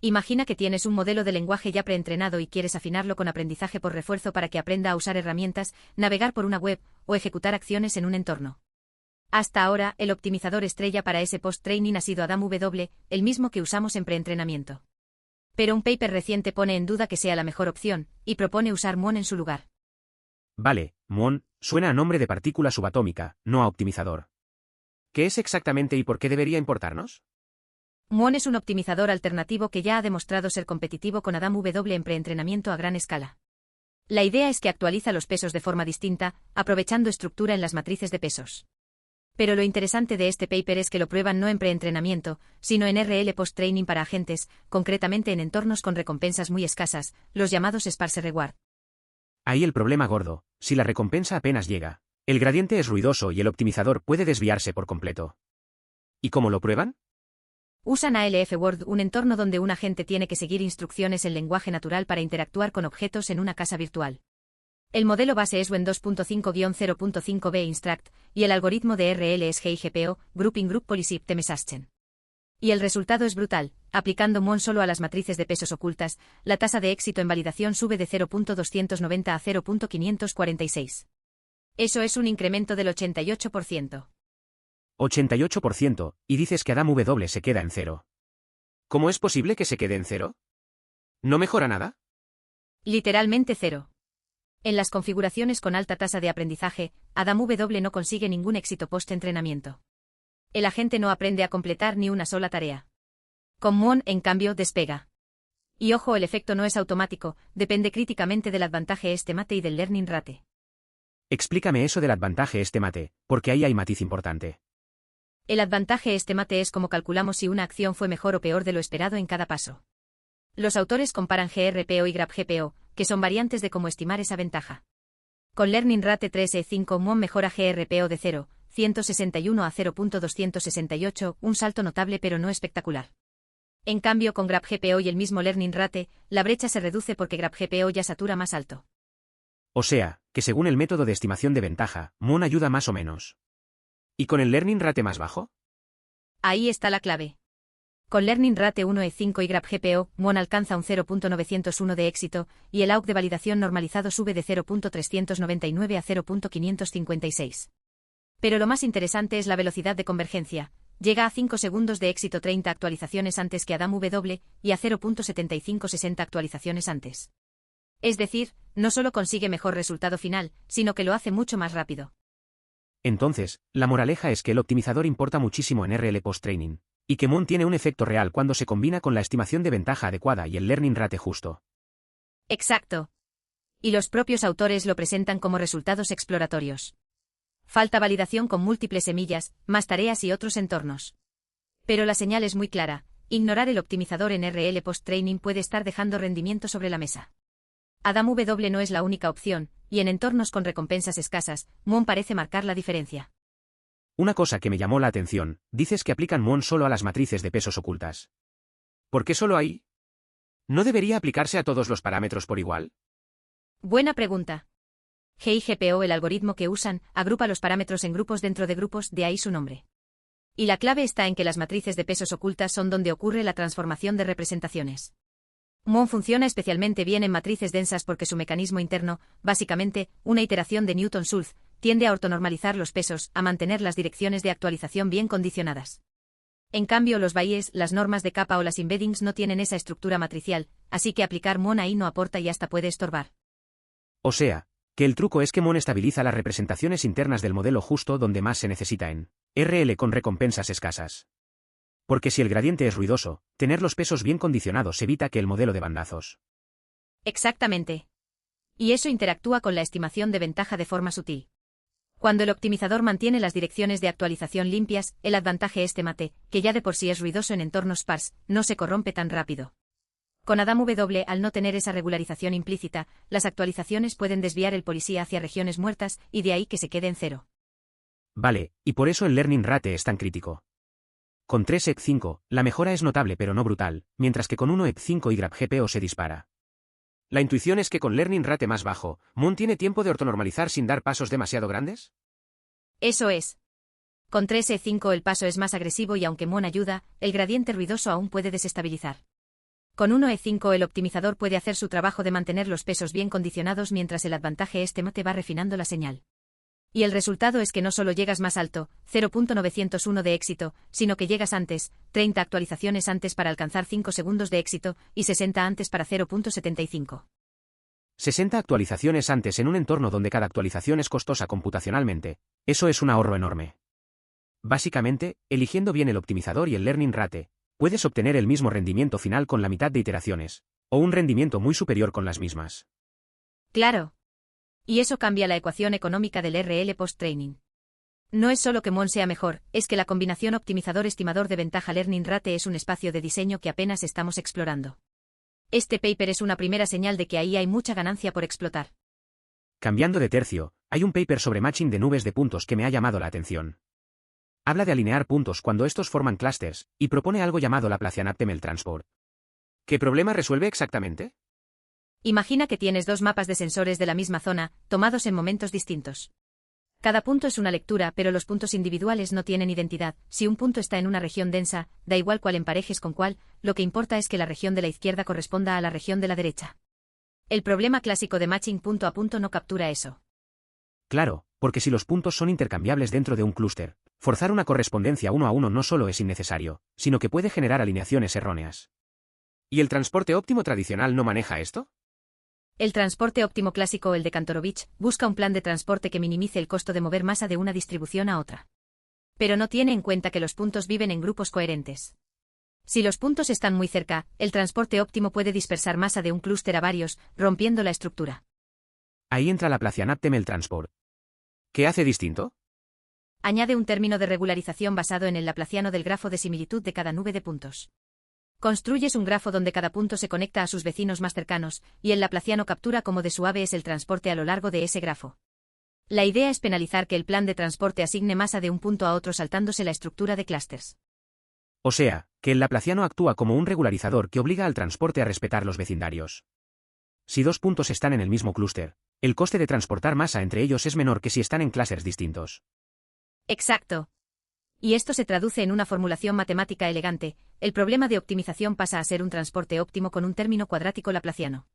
Imagina que tienes un modelo de lenguaje ya preentrenado y quieres afinarlo con aprendizaje por refuerzo para que aprenda a usar herramientas, navegar por una web o ejecutar acciones en un entorno. Hasta ahora, el optimizador estrella para ese post-training ha sido AdamW, el mismo que usamos en preentrenamiento. Pero un paper reciente pone en duda que sea la mejor opción, y propone usar Muon en su lugar. Vale, Muon suena a nombre de partícula subatómica, no a optimizador. ¿Qué es exactamente y por qué debería importarnos? Muon es un optimizador alternativo que ya ha demostrado ser competitivo con AdamW en preentrenamiento a gran escala. La idea es que actualiza los pesos de forma distinta, aprovechando estructura en las matrices de pesos. Pero lo interesante de este paper es que lo prueban no en preentrenamiento, sino en RL post-training para agentes, concretamente en entornos con recompensas muy escasas, los llamados sparse reward. Ahí el problema gordo, si la recompensa apenas llega, el gradiente es ruidoso y el optimizador puede desviarse por completo. ¿Y cómo lo prueban? Usan ALF Word, un entorno donde un agente tiene que seguir instrucciones en lenguaje natural para interactuar con objetos en una casa virtual. El modelo base es WEN 2.5-0.5b Instruct, y el algoritmo de RL es GIGPO, Grouping Group Policy Temesaschten. Y el resultado es brutal. Aplicando Muon solo a las matrices de pesos ocultas, la tasa de éxito en validación sube de 0.290 a 0.546. Eso es un incremento del 88%. 88%, y dices que AdamW se queda en 0. ¿Cómo es posible que se quede en 0? ¿No mejora nada? Literalmente 0. En las configuraciones con alta tasa de aprendizaje, AdamW no consigue ningún éxito post-entrenamiento. El agente no aprende a completar ni una sola tarea. Con Muon, en cambio, despega. Y ojo, el efecto no es automático, depende críticamente del advantaje estimate y del learning rate. Explícame eso del advantaje estimate, porque ahí hay matiz importante. El advantaje estimate es como calculamos si una acción fue mejor o peor de lo esperado en cada paso. Los autores comparan GRPO y GrabGPO, que son variantes de cómo estimar esa ventaja. Con Learning Rate 3E5 Muon mejora GRPO de 0.161 a 0.268, un salto notable pero no espectacular. En cambio, con GrabGPO y el mismo Learning Rate, la brecha se reduce porque GrabGPO ya satura más alto. O sea, que según el método de estimación de ventaja, Muon ayuda más o menos. ¿Y con el Learning Rate más bajo? Ahí está la clave. Con Learning Rate 1E5 y GrabGPO, Muon alcanza un 0.901 de éxito, y el AUC de validación normalizado sube de 0.399 a 0.556. Pero lo más interesante es la velocidad de convergencia. Llega a 5 segundos de éxito 30 actualizaciones antes que AdamW, y a 0.75 60 actualizaciones antes. Es decir, no solo consigue mejor resultado final, sino que lo hace mucho más rápido. Entonces, la moraleja es que el optimizador importa muchísimo en RL post-training, y que Muon tiene un efecto real cuando se combina con la estimación de ventaja adecuada y el learning rate justo. Exacto. Y los propios autores lo presentan como resultados exploratorios. Falta validación con múltiples semillas, más tareas y otros entornos. Pero la señal es muy clara: ignorar el optimizador en RL post-training puede estar dejando rendimiento sobre la mesa. AdamW no es la única opción, y en entornos con recompensas escasas, Muon parece marcar la diferencia. Una cosa que me llamó la atención, dices que aplican Muon solo a las matrices de pesos ocultas. ¿Por qué solo ahí? ¿No debería aplicarse a todos los parámetros por igual? Buena pregunta. GIGPO, el algoritmo que usan, agrupa los parámetros en grupos dentro de grupos, de ahí su nombre. Y la clave está en que las matrices de pesos ocultas son donde ocurre la transformación de representaciones. Muon funciona especialmente bien en matrices densas porque su mecanismo interno, básicamente, una iteración de Newton-Schulz, tiende a ortonormalizar los pesos, a mantener las direcciones de actualización bien condicionadas. En cambio, los bayes, las normas de capa o las embeddings no tienen esa estructura matricial, así que aplicar Muon ahí no aporta y hasta puede estorbar. O sea, que el truco es que Muon estabiliza las representaciones internas del modelo justo donde más se necesita en RL con recompensas escasas. Porque si el gradiente es ruidoso, tener los pesos bien condicionados evita que el modelo de bandazos. Exactamente. Y eso interactúa con la estimación de ventaja de forma sutil. Cuando el optimizador mantiene las direcciones de actualización limpias, el advantaje estimate, que ya de por sí es ruidoso en entornos sparse, no se corrompe tan rápido. Con AdamW, al no tener esa regularización implícita, las actualizaciones pueden desviar el policy hacia regiones muertas, y de ahí que se quede en 0. Vale, y por eso el learning rate es tan crítico. Con 3E5, la mejora es notable pero no brutal, mientras que con 1E5 y GrabGPO se dispara. ¿La intuición es que con learning rate más bajo, Muon tiene tiempo de ortonormalizar sin dar pasos demasiado grandes? Eso es. Con 3E5 el paso es más agresivo y aunque Muon ayuda, el gradiente ruidoso aún puede desestabilizar. Con 1E5 el optimizador puede hacer su trabajo de mantener los pesos bien condicionados mientras el advantaje te va refinando la señal. Y el resultado es que no solo llegas más alto, 0.901 de éxito, sino que llegas antes, 30 actualizaciones antes para alcanzar 5 segundos de éxito, y 60 antes para 0.75. 60 actualizaciones antes en un entorno donde cada actualización es costosa computacionalmente, eso es un ahorro enorme. Básicamente, eligiendo bien el optimizador y el learning rate, puedes obtener el mismo rendimiento final con la mitad de iteraciones, o un rendimiento muy superior con las mismas. Claro. Y eso cambia la ecuación económica del RL post-training. No es solo que Mon sea mejor, es que la combinación optimizador-estimador de ventaja learning rate es un espacio de diseño que apenas estamos explorando. Este paper es una primera señal de que ahí hay mucha ganancia por explotar. Cambiando de tercio, hay un paper sobre matching de nubes de puntos que me ha llamado la atención. Habla de alinear puntos cuando estos forman clusters, y propone algo llamado Laplacian-Optimal Transport. ¿Qué problema resuelve exactamente? Imagina que tienes dos mapas de sensores de la misma zona, tomados en momentos distintos. Cada punto es una lectura, pero los puntos individuales no tienen identidad. Si un punto está en una región densa, da igual cuál emparejes con cuál, lo que importa es que la región de la izquierda corresponda a la región de la derecha. El problema clásico de matching punto a punto no captura eso. Claro, porque si los puntos son intercambiables dentro de un clúster, forzar una correspondencia uno a uno no solo es innecesario, sino que puede generar alineaciones erróneas. ¿Y el transporte óptimo tradicional no maneja esto? El transporte óptimo clásico, el de Kantorovich, busca un plan de transporte que minimice el costo de mover masa de una distribución a otra. Pero no tiene en cuenta que los puntos viven en grupos coherentes. Si los puntos están muy cerca, el transporte óptimo puede dispersar masa de un clúster a varios, rompiendo la estructura. Ahí entra Laplacian-Optimal Transport. ¿Qué hace distinto? Añade un término de regularización basado en el laplaciano del grafo de similitud de cada nube de puntos. Construyes un grafo donde cada punto se conecta a sus vecinos más cercanos, y el laplaciano captura cómo de suave es el transporte a lo largo de ese grafo. La idea es penalizar que el plan de transporte asigne masa de un punto a otro saltándose la estructura de clústeres. O sea, que el laplaciano actúa como un regularizador que obliga al transporte a respetar los vecindarios. Si dos puntos están en el mismo clúster, el coste de transportar masa entre ellos es menor que si están en clústeres distintos. Exacto. Y esto se traduce en una formulación matemática elegante. El problema de optimización pasa a ser un transporte óptimo con un término cuadrático laplaciano.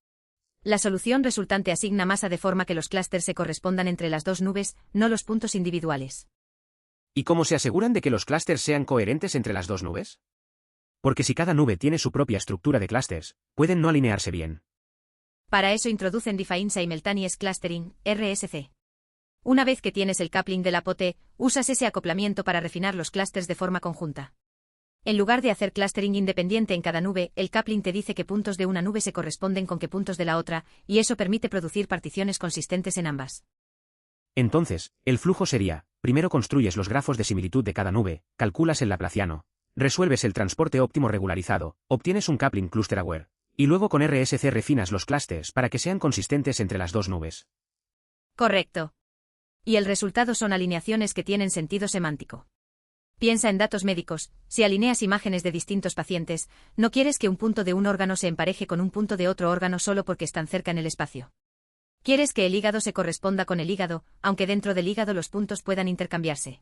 La solución resultante asigna masa de forma que los clústeres se correspondan entre las dos nubes, no los puntos individuales. ¿Y cómo se aseguran de que los clústeres sean coherentes entre las dos nubes? Porque si cada nube tiene su propia estructura de clústeres, pueden no alinearse bien. Para eso introducen Defined Simultaneous Clustering, RSC. Una vez que tienes el coupling de la POT, usas ese acoplamiento para refinar los clústeres de forma conjunta. En lugar de hacer clustering independiente en cada nube, el coupling te dice qué puntos de una nube se corresponden con qué puntos de la otra, y eso permite producir particiones consistentes en ambas. Entonces, el flujo sería, primero construyes los grafos de similitud de cada nube, calculas el laplaciano, resuelves el transporte óptimo regularizado, obtienes un coupling cluster aware, y luego con RSC refinas los clústeres para que sean consistentes entre las dos nubes. Correcto. Y el resultado son alineaciones que tienen sentido semántico. Piensa en datos médicos. Si alineas imágenes de distintos pacientes, no quieres que un punto de un órgano se empareje con un punto de otro órgano solo porque están cerca en el espacio. Quieres que el hígado se corresponda con el hígado, aunque dentro del hígado los puntos puedan intercambiarse.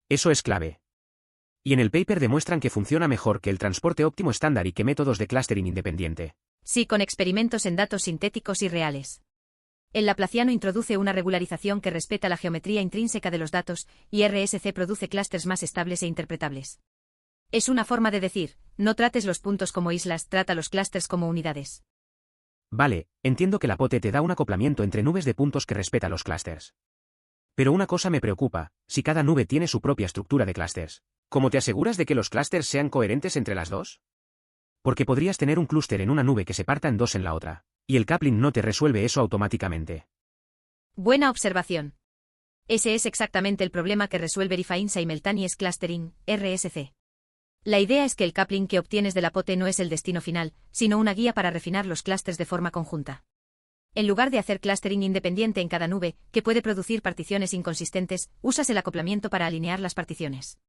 Eso es clave. Y en el paper demuestran que funciona mejor que el transporte óptimo estándar y que métodos de clustering independiente. Sí, con experimentos en datos sintéticos y reales. El laplaciano introduce una regularización que respeta la geometría intrínseca de los datos, y RSC produce clústeres más estables e interpretables. Es una forma de decir, no trates los puntos como islas, trata los clústeres como unidades. Vale, entiendo que la POT te da un acoplamiento entre nubes de puntos que respeta los clústeres. Pero una cosa me preocupa, si cada nube tiene su propia estructura de clústeres, ¿cómo te aseguras de que los clústeres sean coherentes entre las dos? Porque podrías tener un clúster en una nube que se parta en dos en la otra. Y el coupling no te resuelve eso automáticamente. Buena observación. Ese es exactamente el problema que resuelve Defined Simultaneous Clustering, RSC. La idea es que el coupling que obtienes de la POT no es el destino final, sino una guía para refinar los clústeres de forma conjunta. En lugar de hacer clustering independiente en cada nube, que puede producir particiones inconsistentes, usas el acoplamiento para alinear las particiones.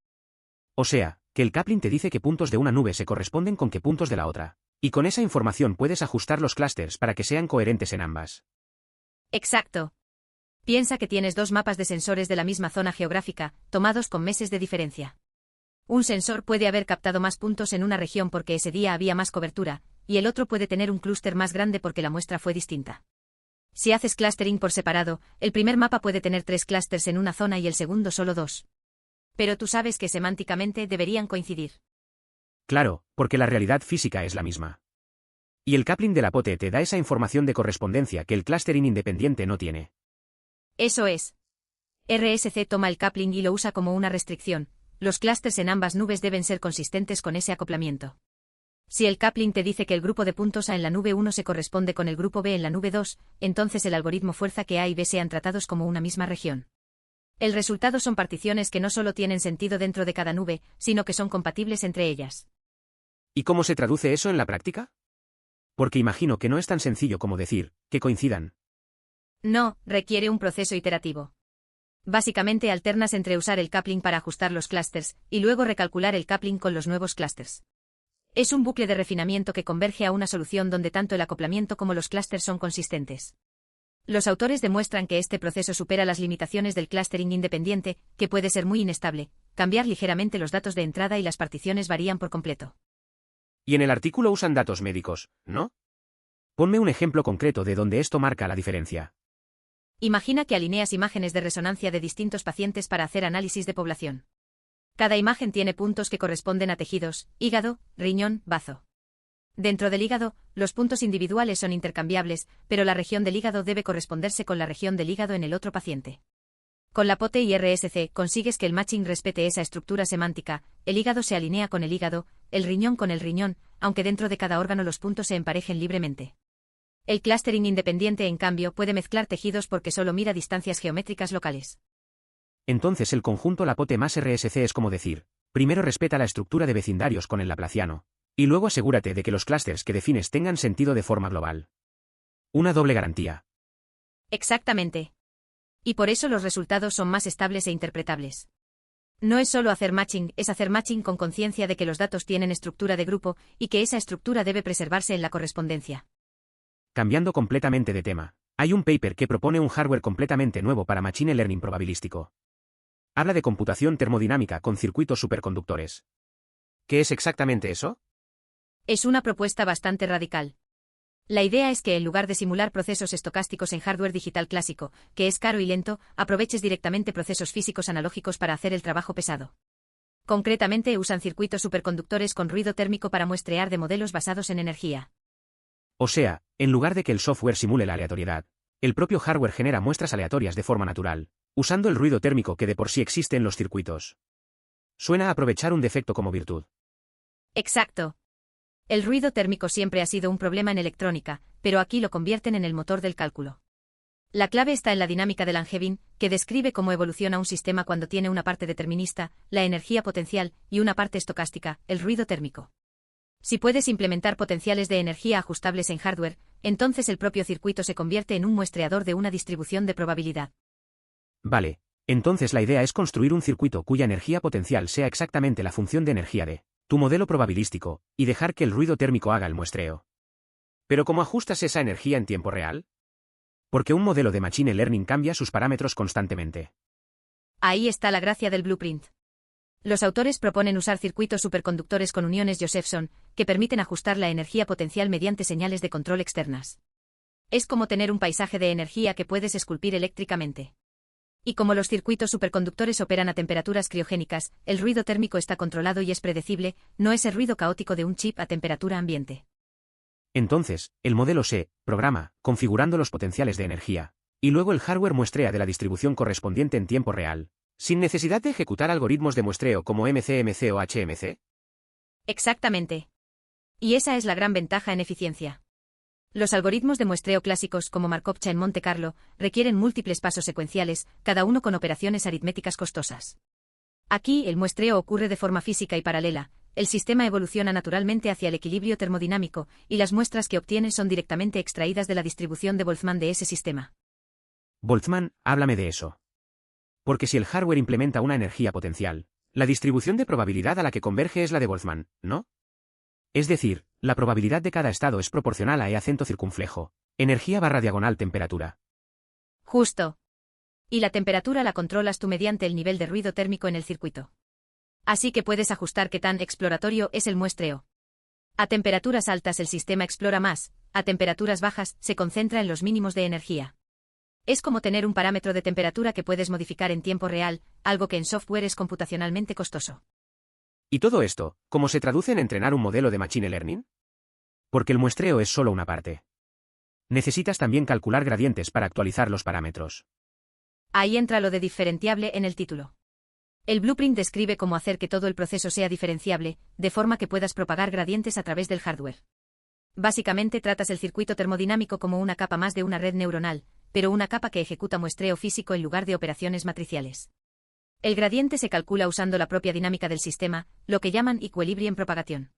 O sea, que el coupling te dice qué puntos de una nube se corresponden con qué puntos de la otra. Y con esa información puedes ajustar los clústeres para que sean coherentes en ambas. Exacto. Piensa que tienes dos mapas de sensores de la misma zona geográfica, tomados con meses de diferencia. Un sensor puede haber captado más puntos en una región porque ese día había más cobertura, y el otro puede tener un clúster más grande porque la muestra fue distinta. Si haces clustering por separado, el primer mapa puede tener 3 clústeres en una zona y el segundo solo 2. Pero tú sabes que semánticamente deberían coincidir. Claro, porque la realidad física es la misma. Y el coupling de la POTE te da esa información de correspondencia que el clustering independiente no tiene. Eso es. RSC toma el coupling y lo usa como una restricción. Los clústeres en ambas nubes deben ser consistentes con ese acoplamiento. Si el coupling te dice que el grupo de puntos A en la nube 1 se corresponde con el grupo B en la nube 2, entonces el algoritmo fuerza que A y B sean tratados como una misma región. El resultado son particiones que no solo tienen sentido dentro de cada nube, sino que son compatibles entre ellas. ¿Y cómo se traduce eso en la práctica? Porque imagino que no es tan sencillo como decir, que coincidan. No, requiere un proceso iterativo. Básicamente alternas entre usar el coupling para ajustar los clústeres, y luego recalcular el coupling con los nuevos clústeres. Es un bucle de refinamiento que converge a una solución donde tanto el acoplamiento como los clústeres son consistentes. Los autores demuestran que este proceso supera las limitaciones del clustering independiente, que puede ser muy inestable, cambiar ligeramente los datos de entrada y las particiones varían por completo. Y en el artículo usan datos médicos, ¿no? Ponme un ejemplo concreto de donde esto marca la diferencia. Imagina que alineas imágenes de resonancia de distintos pacientes para hacer análisis de población. Cada imagen tiene puntos que corresponden a tejidos, hígado, riñón, bazo. Dentro del hígado, los puntos individuales son intercambiables, pero la región del hígado debe corresponderse con la región del hígado en el otro paciente. Con la POTE y RSC consigues que el matching respete esa estructura semántica, el hígado se alinea con el hígado, el riñón con el riñón, aunque dentro de cada órgano los puntos se emparejen libremente. El clustering independiente, en cambio, puede mezclar tejidos porque solo mira distancias geométricas locales. Entonces el conjunto la POTE más RSC es como decir, primero respeta la estructura de vecindarios con el laplaciano, y luego asegúrate de que los clústeres que defines tengan sentido de forma global. Una doble garantía. Exactamente. Y por eso los resultados son más estables e interpretables. No es solo hacer matching, es hacer matching con conciencia de que los datos tienen estructura de grupo, y que esa estructura debe preservarse en la correspondencia. Cambiando completamente de tema, hay un paper que propone un hardware completamente nuevo para Machine Learning probabilístico. Habla de computación termodinámica con circuitos superconductores. ¿Qué es exactamente eso? Es una propuesta bastante radical. La idea es que en lugar de simular procesos estocásticos en hardware digital clásico, que es caro y lento, aproveches directamente procesos físicos analógicos para hacer el trabajo pesado. Concretamente usan circuitos superconductores con ruido térmico para muestrear de modelos basados en energía. O sea, en lugar de que el software simule la aleatoriedad, el propio hardware genera muestras aleatorias de forma natural, usando el ruido térmico que de por sí existe en los circuitos. Suena a aprovechar un defecto como virtud. Exacto. El ruido térmico siempre ha sido un problema en electrónica, pero aquí lo convierten en el motor del cálculo. La clave está en la dinámica de Langevin, que describe cómo evoluciona un sistema cuando tiene una parte determinista, la energía potencial, y una parte estocástica, el ruido térmico. Si puedes implementar potenciales de energía ajustables en hardware, entonces el propio circuito se convierte en un muestreador de una distribución de probabilidad. Vale, entonces la idea es construir un circuito cuya energía potencial sea exactamente la función de energía de tu modelo probabilístico, y dejar que el ruido térmico haga el muestreo. ¿Pero cómo ajustas esa energía en tiempo real? Porque un modelo de Machine Learning cambia sus parámetros constantemente. Ahí está la gracia del blueprint. Los autores proponen usar circuitos superconductores con uniones Josephson, que permiten ajustar la energía potencial mediante señales de control externas. Es como tener un paisaje de energía que puedes esculpir eléctricamente. Y como los circuitos superconductores operan a temperaturas criogénicas, el ruido térmico está controlado y es predecible, no es el ruido caótico de un chip a temperatura ambiente. Entonces, el modelo se programa, configurando los potenciales de energía, y luego el hardware muestrea de la distribución correspondiente en tiempo real, sin necesidad de ejecutar algoritmos de muestreo como MCMC o HMC. Exactamente. Y esa es la gran ventaja en eficiencia. Los algoritmos de muestreo clásicos como Markov-Chain en Monte Carlo requieren múltiples pasos secuenciales, cada uno con operaciones aritméticas costosas. Aquí el muestreo ocurre de forma física y paralela, el sistema evoluciona naturalmente hacia el equilibrio termodinámico, y las muestras que obtiene son directamente extraídas de la distribución de Boltzmann de ese sistema. Boltzmann, háblame de eso. Porque si el hardware implementa una energía potencial, la distribución de probabilidad a la que converge es la de Boltzmann, ¿no? Es decir, la probabilidad de cada estado es proporcional a E acento circunflejo, energía barra diagonal temperatura. Justo. Y la temperatura la controlas tú mediante el nivel de ruido térmico en el circuito. Así que puedes ajustar qué tan exploratorio es el muestreo. A temperaturas altas el sistema explora más, a temperaturas bajas se concentra en los mínimos de energía. Es como tener un parámetro de temperatura que puedes modificar en tiempo real, algo que en software es computacionalmente costoso. ¿Y todo esto, cómo se traduce en entrenar un modelo de Machine Learning? Porque el muestreo es solo una parte. Necesitas también calcular gradientes para actualizar los parámetros. Ahí entra lo de diferenciable en el título. El blueprint describe cómo hacer que todo el proceso sea diferenciable, de forma que puedas propagar gradientes a través del hardware. Básicamente tratas el circuito termodinámico como una capa más de una red neuronal, pero una capa que ejecuta muestreo físico en lugar de operaciones matriciales. El gradiente se calcula usando la propia dinámica del sistema, lo que llaman equilibrium propagación.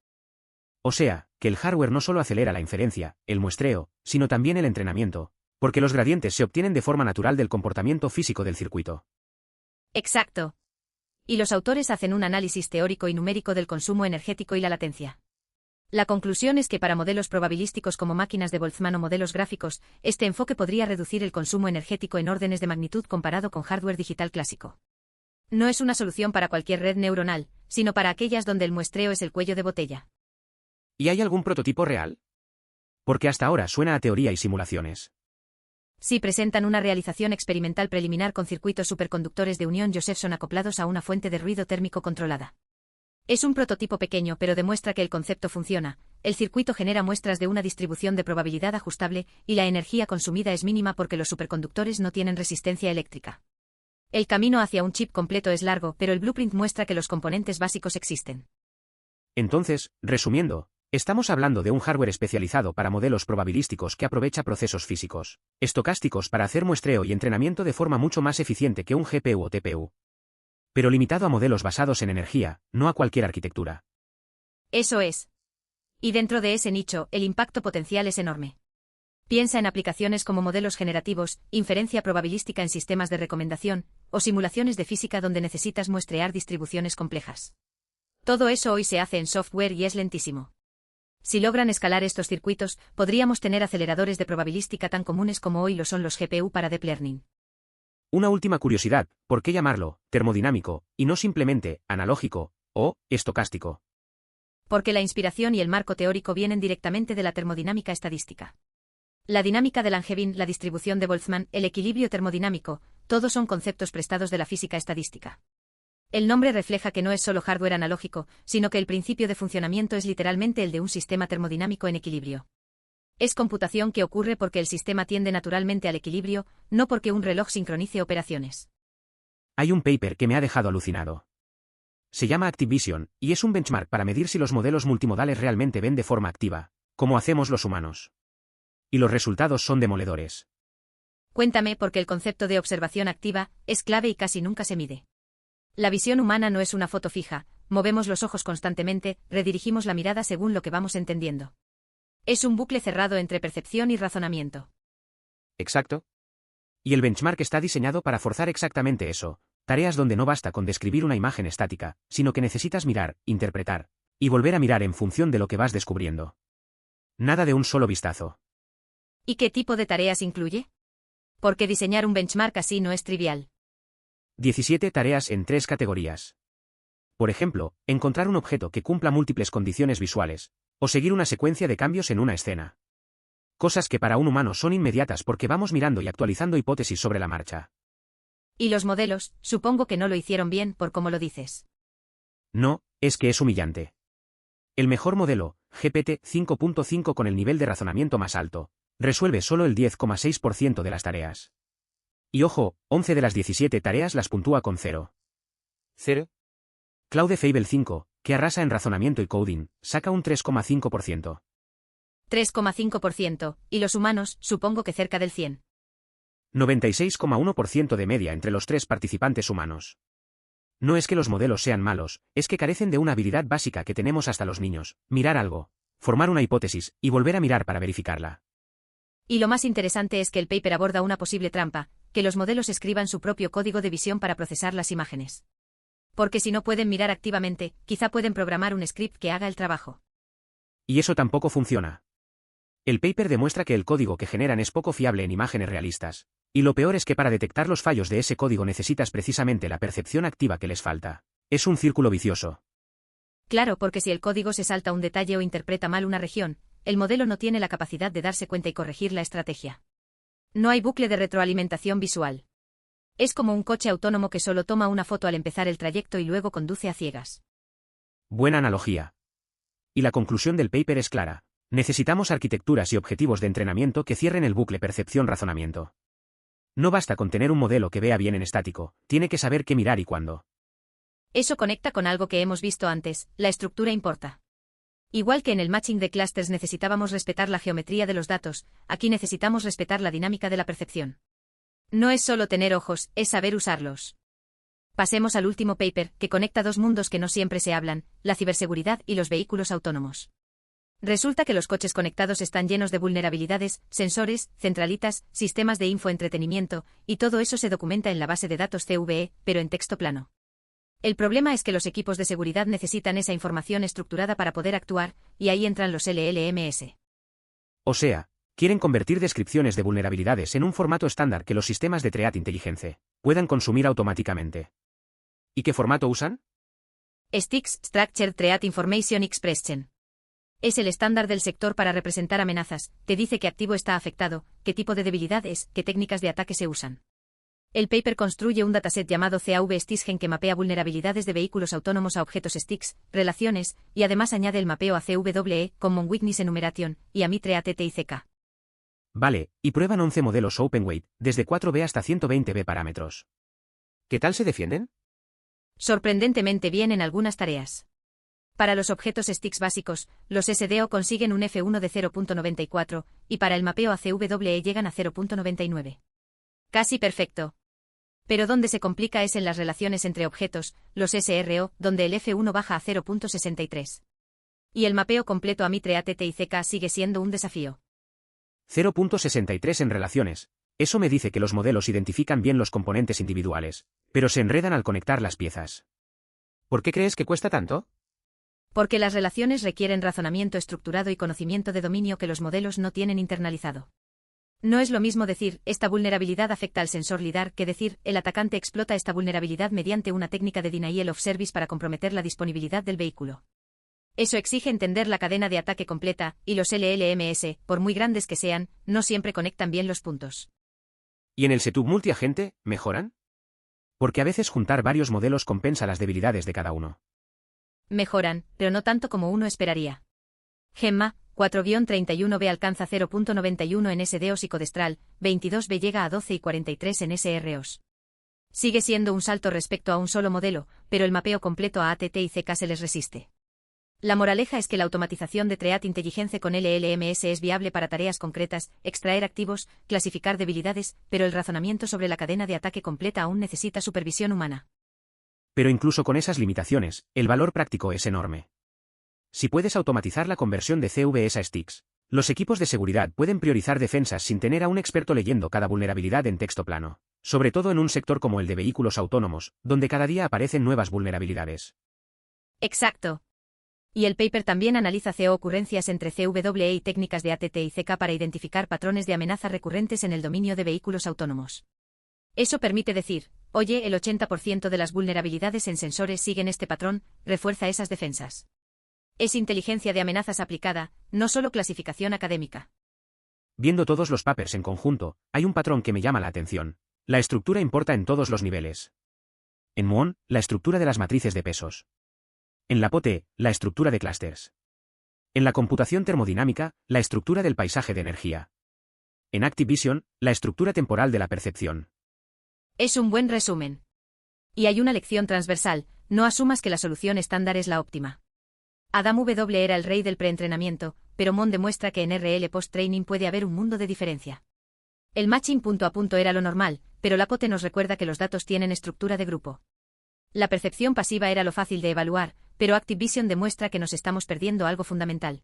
O sea, que el hardware no solo acelera la inferencia, el muestreo, sino también el entrenamiento, porque los gradientes se obtienen de forma natural del comportamiento físico del circuito. Exacto. Y los autores hacen un análisis teórico y numérico del consumo energético y la latencia. La conclusión es que para modelos probabilísticos como máquinas de Boltzmann o modelos gráficos, este enfoque podría reducir el consumo energético en órdenes de magnitud comparado con hardware digital clásico. No es una solución para cualquier red neuronal, sino para aquellas donde el muestreo es el cuello de botella. ¿Y hay algún prototipo real? Porque hasta ahora suena a teoría y simulaciones. Sí presentan una realización experimental preliminar con circuitos superconductores de unión Josephson acoplados a una fuente de ruido térmico controlada. Es un prototipo pequeño pero demuestra que el concepto funciona. El circuito genera muestras de una distribución de probabilidad ajustable y la energía consumida es mínima porque los superconductores no tienen resistencia eléctrica. El camino hacia un chip completo es largo, pero el blueprint muestra que los componentes básicos existen. Entonces, resumiendo, estamos hablando de un hardware especializado para modelos probabilísticos que aprovecha procesos físicos, estocásticos para hacer muestreo y entrenamiento de forma mucho más eficiente que un GPU o TPU. Pero limitado a modelos basados en energía, no a cualquier arquitectura. Eso es. Y dentro de ese nicho, el impacto potencial es enorme. Piensa en aplicaciones como modelos generativos, inferencia probabilística en sistemas de recomendación, o simulaciones de física donde necesitas muestrear distribuciones complejas. Todo eso hoy se hace en software y es lentísimo. Si logran escalar estos circuitos, podríamos tener aceleradores de probabilística tan comunes como hoy lo son los GPU para Deep Learning. Una última curiosidad, ¿por qué llamarlo termodinámico, y no simplemente analógico o estocástico? Porque la inspiración y el marco teórico vienen directamente de la termodinámica estadística. La dinámica de Langevin, la distribución de Boltzmann, el equilibrio termodinámico, todos son conceptos prestados de la física estadística. El nombre refleja que no es solo hardware analógico, sino que el principio de funcionamiento es literalmente el de un sistema termodinámico en equilibrio. Es computación que ocurre porque el sistema tiende naturalmente al equilibrio, no porque un reloj sincronice operaciones. Hay un paper que me ha dejado alucinado. Se llama Activision, y es un benchmark para medir si los modelos multimodales realmente ven de forma activa, como hacemos los humanos. Y los resultados son demoledores. Cuéntame, porque el concepto de observación activa es clave y casi nunca se mide. La visión humana no es una foto fija, movemos los ojos constantemente, redirigimos la mirada según lo que vamos entendiendo. Es un bucle cerrado entre percepción y razonamiento. Exacto. Y el benchmark está diseñado para forzar exactamente eso, tareas donde no basta con describir una imagen estática, sino que necesitas mirar, interpretar, y volver a mirar en función de lo que vas descubriendo. Nada de un solo vistazo. ¿Y qué tipo de tareas incluye? Porque diseñar un benchmark así no es trivial. 17 tareas en 3 categorías. Por ejemplo, encontrar un objeto que cumpla múltiples condiciones visuales, o seguir una secuencia de cambios en una escena. Cosas que para un humano son inmediatas porque vamos mirando y actualizando hipótesis sobre la marcha. ¿Y los modelos? Supongo que no lo hicieron bien por cómo lo dices. No, es que es humillante. El mejor modelo, GPT 5.5 con el nivel de razonamiento más alto, resuelve solo el 10,6% de las tareas. Y ojo, 11 de las 17 tareas las puntúa con 0. ¿0? Claude Fable 5, que arrasa en razonamiento y coding, saca un 3,5%. 3,5%, y los humanos, supongo que cerca del 100. 96,1% de media entre los 3 participantes humanos. No es que los modelos sean malos, es que carecen de una habilidad básica que tenemos hasta los niños: mirar algo, formar una hipótesis, y volver a mirar para verificarla. Y lo más interesante es que el paper aborda una posible trampa, que los modelos escriban su propio código de visión para procesar las imágenes. Porque si no pueden mirar activamente, quizá pueden programar un script que haga el trabajo. Y eso tampoco funciona. El paper demuestra que el código que generan es poco fiable en imágenes realistas. Y lo peor es que para detectar los fallos de ese código necesitas precisamente la percepción activa que les falta. Es un círculo vicioso. Claro, porque si el código se salta un detalle o interpreta mal una región, el modelo no tiene la capacidad de darse cuenta y corregir la estrategia. No hay bucle de retroalimentación visual. Es como un coche autónomo que solo toma una foto al empezar el trayecto y luego conduce a ciegas. Buena analogía. Y la conclusión del paper es clara. Necesitamos arquitecturas y objetivos de entrenamiento que cierren el bucle percepción-razonamiento. No basta con tener un modelo que vea bien en estático, tiene que saber qué mirar y cuándo. Eso conecta con algo que hemos visto antes, la estructura importa. Igual que en el matching de clusters necesitábamos respetar la geometría de los datos, aquí necesitamos respetar la dinámica de la percepción. No es solo tener ojos, es saber usarlos. Pasemos al último paper, que conecta dos mundos que no siempre se hablan, la ciberseguridad y los vehículos autónomos. Resulta que los coches conectados están llenos de vulnerabilidades, sensores, centralitas, sistemas de infoentretenimiento, y todo eso se documenta en la base de datos CVE, pero en texto plano. El problema es que los equipos de seguridad necesitan esa información estructurada para poder actuar, y ahí entran los LLMS. O sea, quieren convertir descripciones de vulnerabilidades en un formato estándar que los sistemas de Threat Intelligence puedan consumir automáticamente. ¿Y qué formato usan? STIX, Structured Threat Information Expression. Es el estándar del sector para representar amenazas, te dice qué activo está afectado, qué tipo de debilidad es, qué técnicas de ataque se usan. El paper construye un dataset llamado CAV-STIXGEN que mapea vulnerabilidades de vehículos autónomos a objetos STIX, relaciones, y además añade el mapeo a CWE, Common Weakness Enumeration, y a MITRE ATTICK. Vale, y prueban 11 modelos OpenWeight, desde 4B hasta 120B parámetros. ¿Qué tal se defienden? Sorprendentemente bien en algunas tareas. Para los objetos STIX básicos, los SDO consiguen un F1 de 0.94, y para el mapeo a CWE llegan a 0.99. Casi perfecto. Pero donde se complica es en las relaciones entre objetos, los SRO, donde el F1 baja a 0.63. Y el mapeo completo a MITRE ATTICK sigue siendo un desafío. 0.63 en relaciones. Eso me dice que los modelos identifican bien los componentes individuales, pero se enredan al conectar las piezas. ¿Por qué crees que cuesta tanto? Porque las relaciones requieren razonamiento estructurado y conocimiento de dominio que los modelos no tienen internalizado. No es lo mismo decir, esta vulnerabilidad afecta al sensor LIDAR, que decir, el atacante explota esta vulnerabilidad mediante una técnica de denial of service para comprometer la disponibilidad del vehículo. Eso exige entender la cadena de ataque completa, y los LLMS, por muy grandes que sean, no siempre conectan bien los puntos. ¿Y en el setup multiagente, mejoran? Porque a veces juntar varios modelos compensa las debilidades de cada uno. Mejoran, pero no tanto como uno esperaría. Gemma, 4-31B alcanza 0.91 en SDOs y Codestral, 22B llega a 12 y 43 en SROs. Sigue siendo un salto respecto a un solo modelo, pero el mapeo completo a ATTICK se les resiste. La moraleja es que la automatización de Threat Intelligence con LLMS es viable para tareas concretas, extraer activos, clasificar debilidades, pero el razonamiento sobre la cadena de ataque completa aún necesita supervisión humana. Pero incluso con esas limitaciones, el valor práctico es enorme. Si puedes automatizar la conversión de CVEs a STIX, los equipos de seguridad pueden priorizar defensas sin tener a un experto leyendo cada vulnerabilidad en texto plano, sobre todo en un sector como el de vehículos autónomos, donde cada día aparecen nuevas vulnerabilidades. Exacto. Y el paper también analiza ocurrencias entre CWE y técnicas de ATTICK para identificar patrones de amenaza recurrentes en el dominio de vehículos autónomos. Eso permite decir, oye, el 80% de las vulnerabilidades en sensores siguen este patrón, refuerza esas defensas. Es inteligencia de amenazas aplicada, no solo clasificación académica. Viendo todos los papers en conjunto, hay un patrón que me llama la atención. La estructura importa en todos los niveles. En Muon, la estructura de las matrices de pesos. En la POTE, la estructura de clústeres. En la computación termodinámica, la estructura del paisaje de energía. En Activision, la estructura temporal de la percepción. Es un buen resumen. Y hay una lección transversal, no asumas que la solución estándar es la óptima. Adam W. era el rey del preentrenamiento, pero Mon demuestra que en RL post-training puede haber un mundo de diferencia. El matching punto a punto era lo normal, pero la POTE nos recuerda que los datos tienen estructura de grupo. La percepción pasiva era lo fácil de evaluar, pero Activision demuestra que nos estamos perdiendo algo fundamental.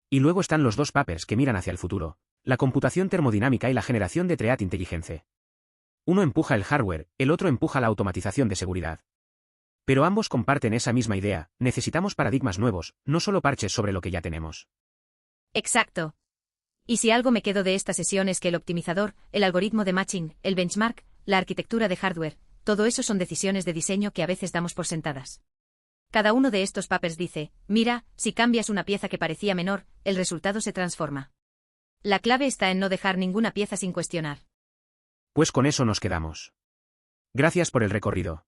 Y luego están los dos papers que miran hacia el futuro, la computación termodinámica y la generación de Threat Intelligence. Uno empuja el hardware, el otro empuja la automatización de seguridad. Pero ambos comparten esa misma idea, necesitamos paradigmas nuevos, no solo parches sobre lo que ya tenemos. Exacto. Y si algo me quedo de esta sesión es que el optimizador, el algoritmo de matching, el benchmark, la arquitectura de hardware, todo eso son decisiones de diseño que a veces damos por sentadas. Cada uno de estos papers dice, mira, si cambias una pieza que parecía menor, el resultado se transforma. La clave está en no dejar ninguna pieza sin cuestionar. Pues con eso nos quedamos. Gracias por el recorrido.